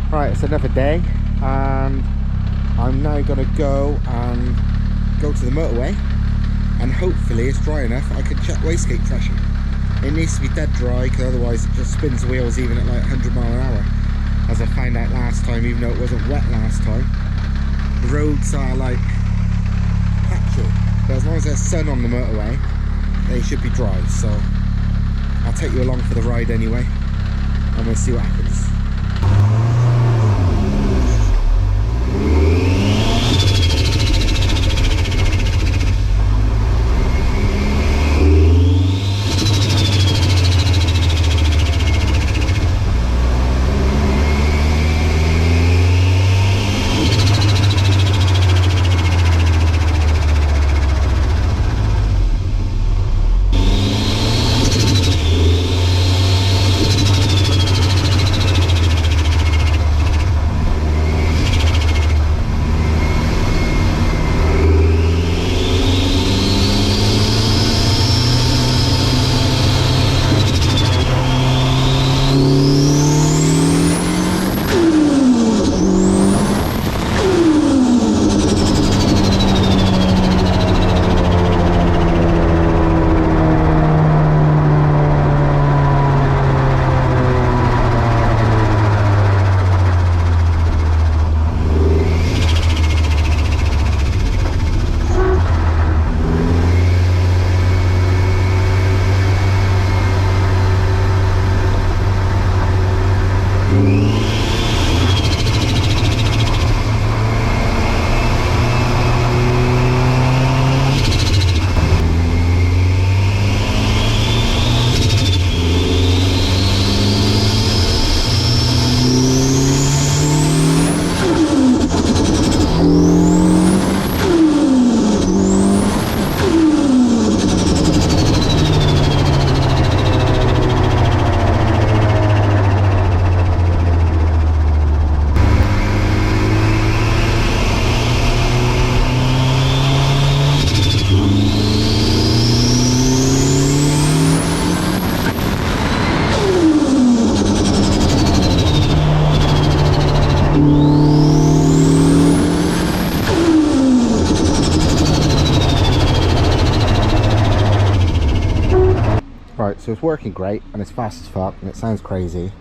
Right, it's another day, and I'm now going to go to the motorway, and hopefully it's dry enough I can check wastegate pressure. It needs to be dead dry, because otherwise it just spins the wheels even at like 100 mile an hour, as I found out last time, even though it wasn't wet last time. The roads are like patchy, but as long as there's sun on the motorway, they should be dry. So I'll take you along for the ride anyway, and we'll see what happens. Right, so it's working great and it's fast as fuck and it sounds crazy,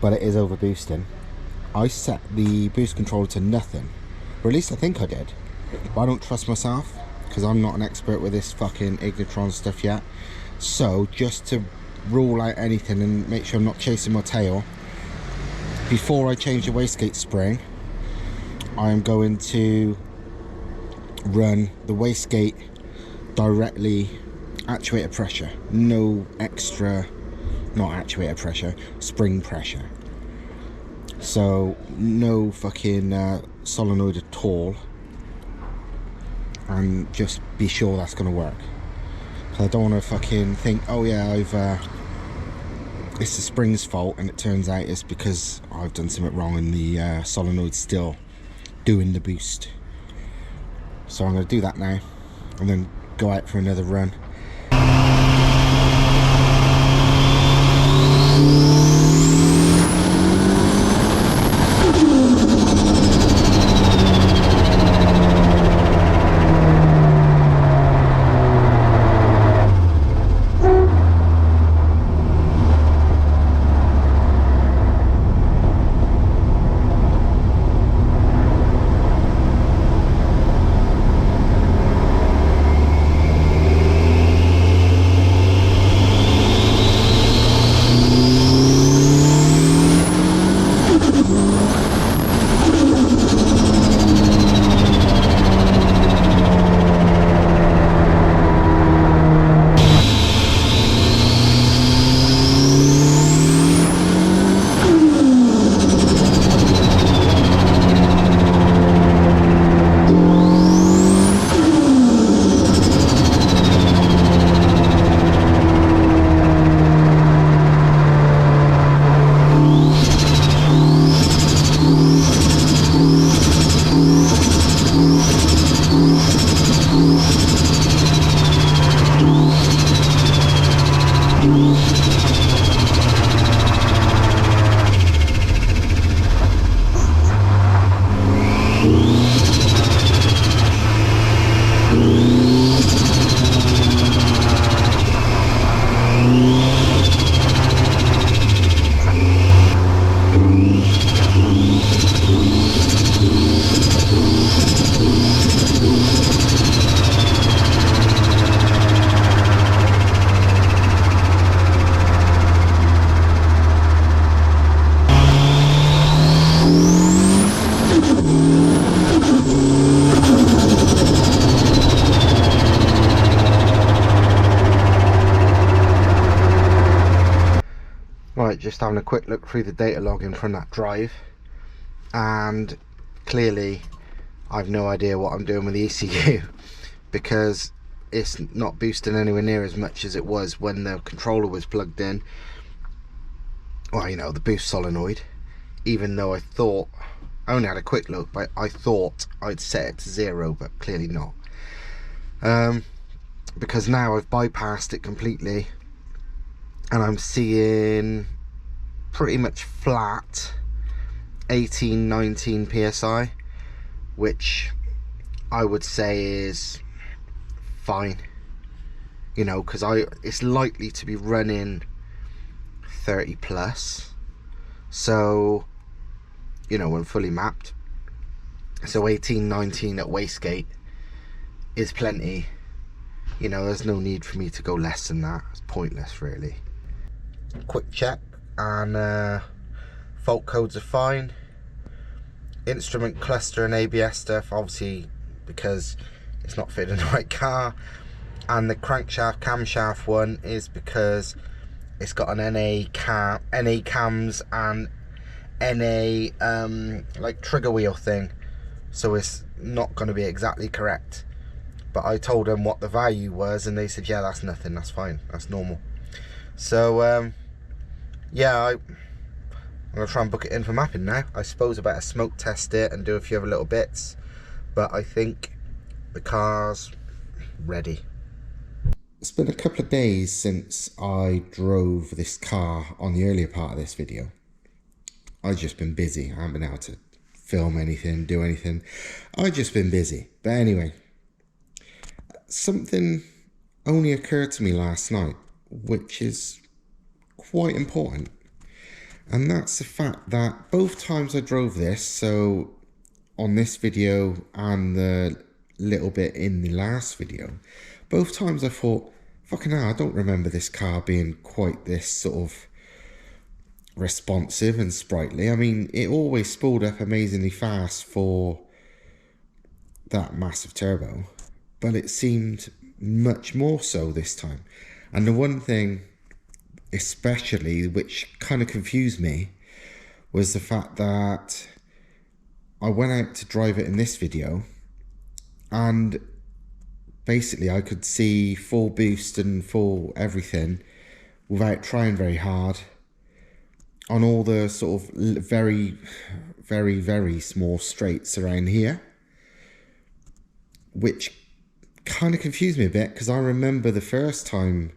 but it is over boosting. I set the boost controller to nothing, or at least I think I did, but I don't trust myself because I'm not an expert with this fucking Ignitron stuff yet. So just to rule out anything and make sure I'm not chasing my tail, before I change the wastegate spring, I'm going to run the wastegate directly actuator pressure, no extra, not actuator pressure, spring pressure. So no fucking solenoid at all, and just be sure that's going to work. I don't want to fucking think, oh yeah, it's the spring's fault, and it turns out it's because I've done something wrong and the solenoid's still doing the boost. So I'm going to do that now and then go out for another run. having a quick look through the data logging from that drive, and clearly I've no idea what I'm doing with the ECU because it's not boosting anywhere near as much as it was when the controller was plugged in. Well, you know, the boost solenoid, even though I only had a quick look, but I thought I'd set it to 0, but clearly not. Because now I've bypassed it completely and I'm seeing pretty much flat 18-19 psi, which I would say is fine, you know, because it's likely to be running 30 plus, so you know, when fully mapped. So 18-19 at wastegate is plenty, you know. There's no need for me to go less than that. It's pointless really. Quick check, and fault codes are fine. Instrument cluster and ABS stuff, obviously, because it's not fitting the right car. And the crankshaft camshaft one is because it's got an NA cams and NA like trigger wheel thing, so it's not going to be exactly correct. But I told them what the value was and they said, yeah, that's nothing, that's fine, that's normal. So yeah, I'm going to try and book it in for mapping now. I suppose I better smoke test it and do a few other little bits, but I think the car's ready. It's been a couple of days since I drove this car on the earlier part of this video. I've just been busy. I haven't been able to film anything, do anything. I've just been busy. But anyway, something only occurred to me last night, which is quite important. And that's the fact that both times I drove this, so on this video and the little bit in the last video, both times I thought, fucking hell, I don't remember this car being quite this sort of responsive and sprightly. I mean, it always spooled up amazingly fast for that massive turbo, but it seemed much more so this time. And the one thing especially which kind of confused me was the fact that I went out to drive it in this video and basically I could see full boost and full everything without trying very hard on all the sort of very, very, very small straights around here, which kind of confused me a bit, because I remember the first time,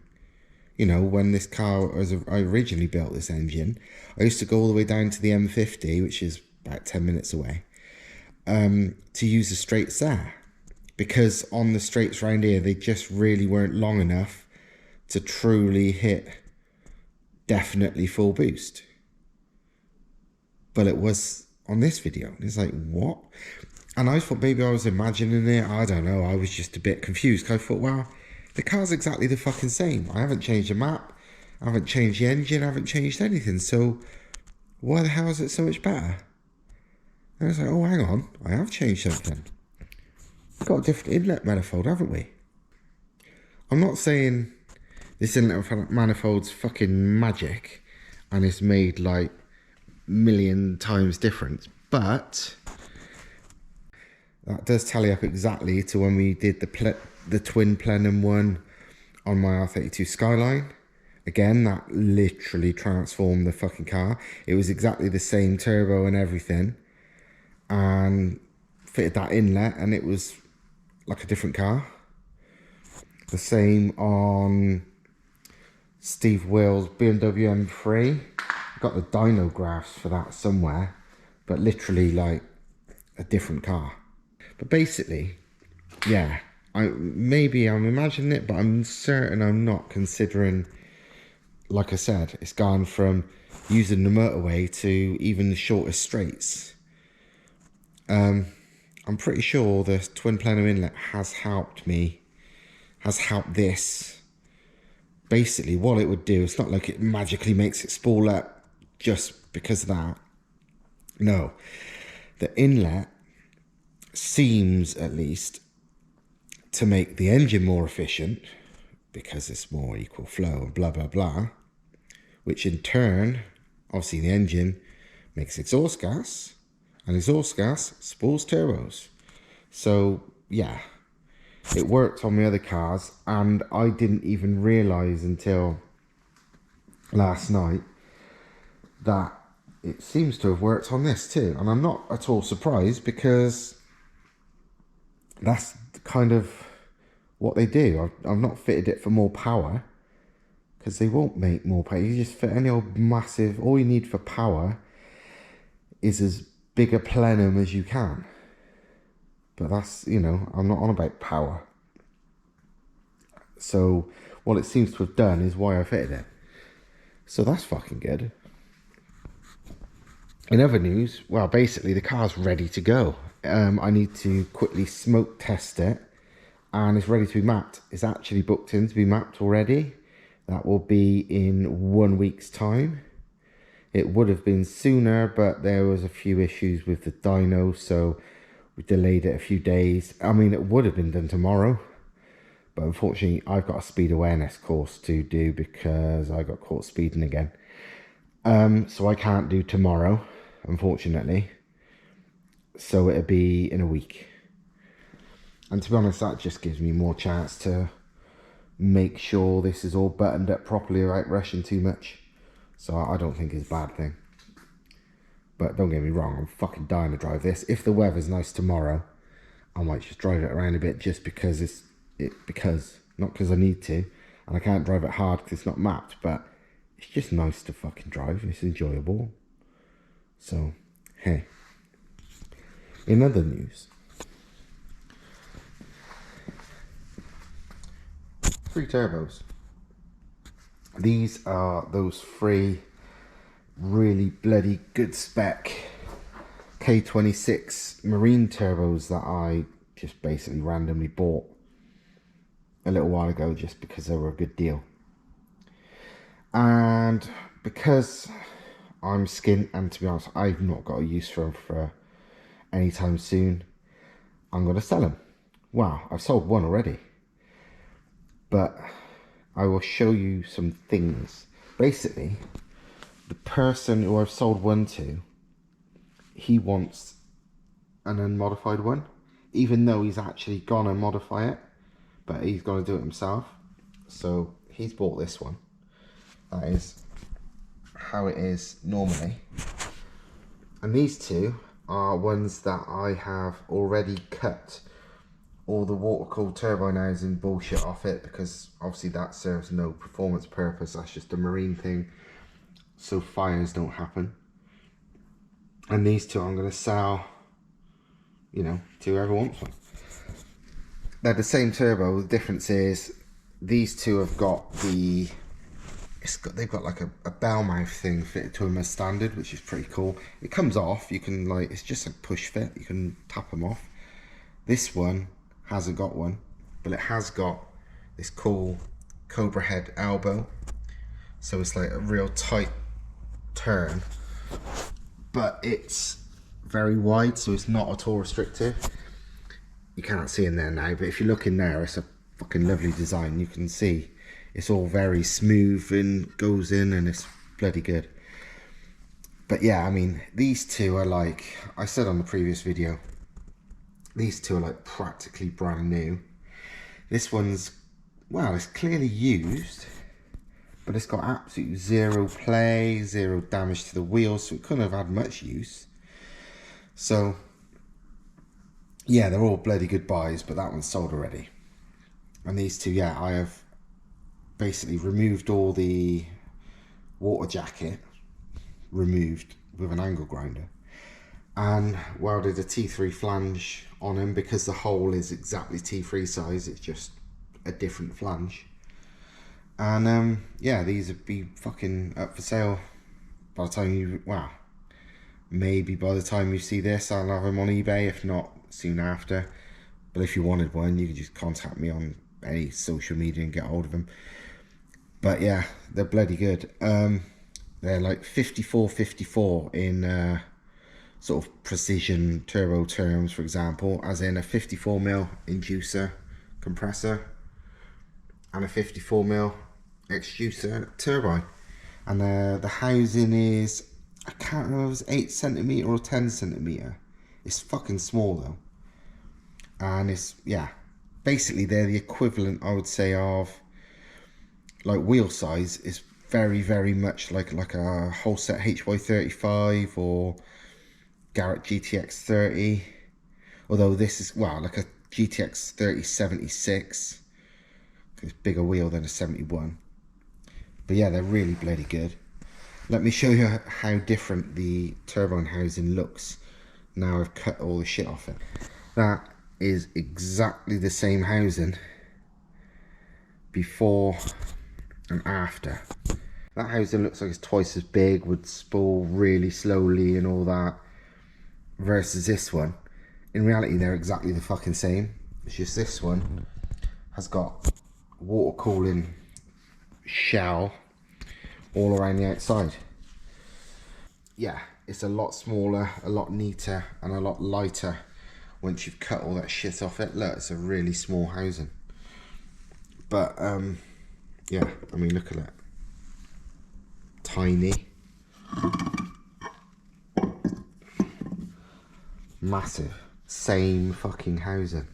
you know, when this car was, I originally built this engine, I used to go all the way down to the M50, which is about 10 minutes away, to use the straights there, because on the straights around here, they just really weren't long enough to truly hit definitely full boost. But it was on this video. It's like, what? And I thought maybe I was imagining it. I don't know. I was just a bit confused. I thought, well, the car's exactly the fucking same. I haven't changed the map. I haven't changed the engine. I haven't changed anything. So why the hell is it so much better? And I was like, oh, hang on. I have changed something. We've got a different inlet manifold, haven't we? I'm not saying this inlet manifold's fucking magic and it's made like million times difference, but that does tally up exactly to when we did the twin plenum one on my R32 Skyline. Again, that literally transformed the fucking car. It was exactly the same turbo and everything, and fitted that inlet and it was like a different car. The same on Steve Will's BMW M3. I got the dyno graphs for that somewhere, but literally like a different car. But basically, yeah, maybe I'm imagining it, but I'm certain I'm not, considering, like I said, it's gone from using the motorway to even the shortest straights. I'm pretty sure the twin plenum inlet has helped me, has helped this. Basically, what it would do, it's not like it magically makes it spool up just because of that. No, the inlet seems, at least, to make the engine more efficient because it's more equal flow and blah blah blah, which in turn Obviously the engine makes exhaust gas, and exhaust gas spoils turbos. So yeah, it worked on the other cars, and I didn't even realise until last night that it seems to have worked on this too. And I'm not at all surprised, because that's kind of what they do. I've not fitted it for more power, because they won't make more power. You just fit any old massive, all you need for power is as big a plenum as you can. But that's, you know, I'm not on about power. So what it seems to have done is why I fitted it. So that's fucking good. In other news, well, basically the car's ready to go. I need to quickly smoke test it, and it's ready to be mapped. It's actually booked in to be mapped already. That will be in 1 week's time. It would have been sooner, but there was a few issues with the dyno, so we delayed it a few days. I mean, it would have been done tomorrow, but unfortunately I've got a speed awareness course to do because I got caught speeding again. So I can't do tomorrow, unfortunately. So it'll be in a week. And to be honest, that just gives me more chance to make sure this is all buttoned up properly without rushing too much. So I don't think it's a bad thing. But don't get me wrong, I'm fucking dying to drive this. If the weather's nice tomorrow, I might just drive it around a bit, just because not because I need to. And I can't drive it hard because it's not mapped, but it's just nice to fucking drive. It's enjoyable. So, hey. In other news, 3 turbos. These are those 3 really bloody good spec K26 marine turbos that I just basically randomly bought a little while ago just because they were a good deal. And because I'm skint, and to be honest, I've not got a use for them for anytime soon, I'm going to sell them. Wow, I've sold one already. But I will show you some things. Basically, the person who I've sold one to, he wants an unmodified one, even though he's actually gonna modify it, but he's gonna do it himself. So he's bought this one. That is how it is normally. And these 2 are ones that I have already cut all the water-cooled turbine housing bullshit off it, because obviously that serves no performance purpose. That's just a marine thing, so fires don't happen. And these 2 I'm going to sell, you know, to whoever wants one. They're the same turbo. The difference is these 2 have got the, they've got like a bell mouth thing fitted to them as standard, which is pretty cool. It comes off, you can like, it's just a push fit, you can tap them off. This one hasn't got one, but it has got this cool cobra head elbow, so it's like a real tight turn, but it's very wide, so it's not at all restrictive. You can't see in there now, but if you look in there, it's a fucking lovely design. You can see it's all very smooth and goes in, and it's bloody good. But yeah, I mean, these 2 are like I said on the previous video, these 2 are like practically brand new. This one's, well, it's clearly used, but it's got absolute 0 play, 0 damage to the wheels, so it couldn't have had much use. So yeah, they're all bloody good buys, but that one's sold already. And these 2, yeah, I have basically removed all the water jacket, removed with an angle grinder, and welded a T3 flange on him, because the hole is exactly T3 size, it's just a different flange. And yeah, these would be fucking up for sale by the time you, well, maybe by the time you see this I'll have them on eBay, if not soon after. But if you wanted one, you could just contact me on any social media and get hold of them. But yeah, they're bloody good. They're like 54-54 in sort of precision turbo terms, for example, as in a 54mm inducer compressor and a 54mm extruder turbine. And the housing is, I can't remember if it was 8 centimetre or 10 centimetre. It's fucking small though. And it's, yeah, basically they're the equivalent, I would say, of like wheel size. Is very, very much like a whole set HY35 or Garrett GTX 30. Although this is, well, like a GTX 3076. It's a bigger wheel than a 71. But yeah, they're really bloody good. Let me show you how different the turbine housing looks now I've cut all the shit off it. That is exactly the same housing before and after. That housing looks like it's twice as big, would spool really slowly and all that, versus this one. In reality, they're exactly the fucking same. It's just this one has got water cooling shell all around the outside. Yeah, it's a lot smaller, a lot neater, and a lot lighter once you've cut all that shit off it. Look, it's a really small housing. But, yeah, I mean, look at it. Tiny. Massive. Same fucking housing.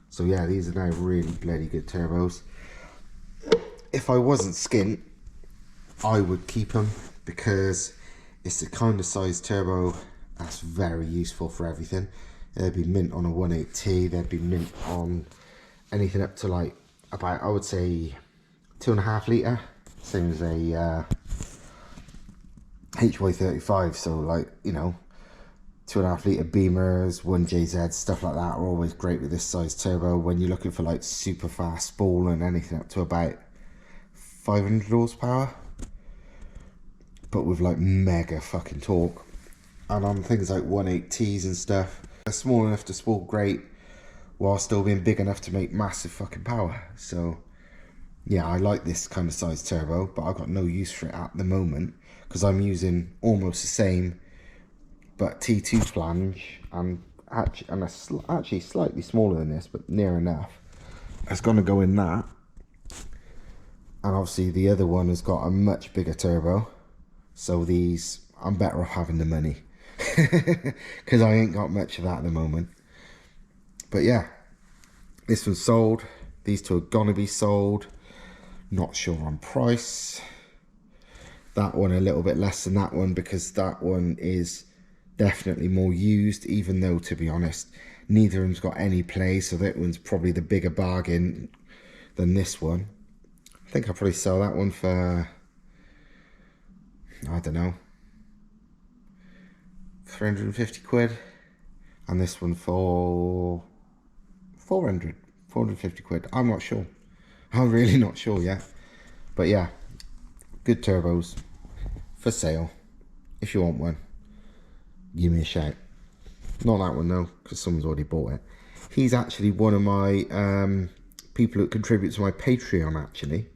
So yeah, these are now really bloody good turbos. If I wasn't skint, I would keep them, because it's the kind of size turbo that's very useful for everything. They'd be mint on a 1.8T, they'd be mint on anything up to like about, I would say, 2.5 litre, same as a HY35. So like, you know, 2.5 litre Beamers, 1JZ, stuff like that are always great with this size turbo when you're looking for like super fast spool and anything up to about 500 horsepower, but with like mega fucking torque. And on things like 1.8Ts and stuff, they're small enough to spool great while still being big enough to make massive fucking power. So yeah, I like this kind of size turbo, but I've got no use for it at the moment because I'm using almost the same but T2 flange, and actually slightly smaller than this, but near enough. It's going to go in that. And obviously the other one has got a much bigger turbo. So these, I'm better off having the money. Because I ain't got much of that at the moment. But yeah, this one's sold. These two are going to be sold. Not sure on price. That one a little bit less than that one, because that one is definitely more used, even though, to be honest, neither of them's got any play, so that one's probably the bigger bargain than this one. I think I'll probably sell that one for, I don't know, 350 quid, and this one for 450 quid. I'm not sure. I'm really not sure yet. But yeah, good turbos for sale. If you want one, give me a shout. Not that one though, because someone's already bought it. He's actually one of my people that contribute to my Patreon, actually,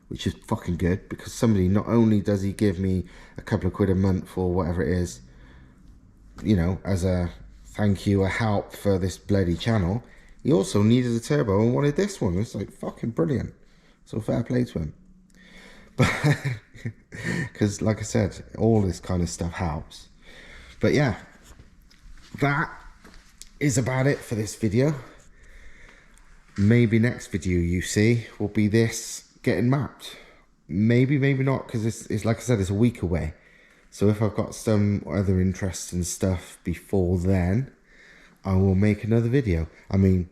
which is fucking good, because somebody, not only does he give me a couple of quid a month or whatever it is, you know, as a thank you, a help for this bloody channel, he also needed a turbo and wanted this one. It's like fucking brilliant. So fair play to him. But because like I said, all this kind of stuff helps. But yeah, that is about it for this video. Maybe next video you see will be this getting mapped. Maybe, maybe not, because it's like I said, it's a week away. So if I've got some other interests and stuff before then, I will make another video. I mean,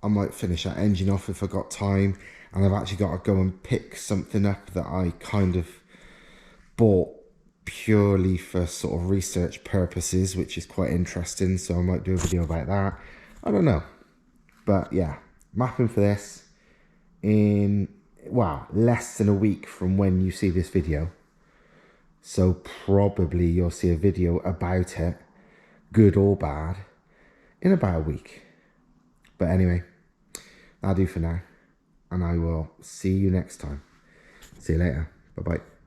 I might finish that engine off if I've got time, and I've actually got to go and pick something up that I kind of bought purely for sort of research purposes, which is quite interesting, so I might do a video about that. I don't know. But yeah, mapping for this in, wow, less than a week from when you see this video. So probably you'll see a video about it, good or bad, in about a week. But anyway, that'll do for now, and I will see you next time. See you later. Bye bye.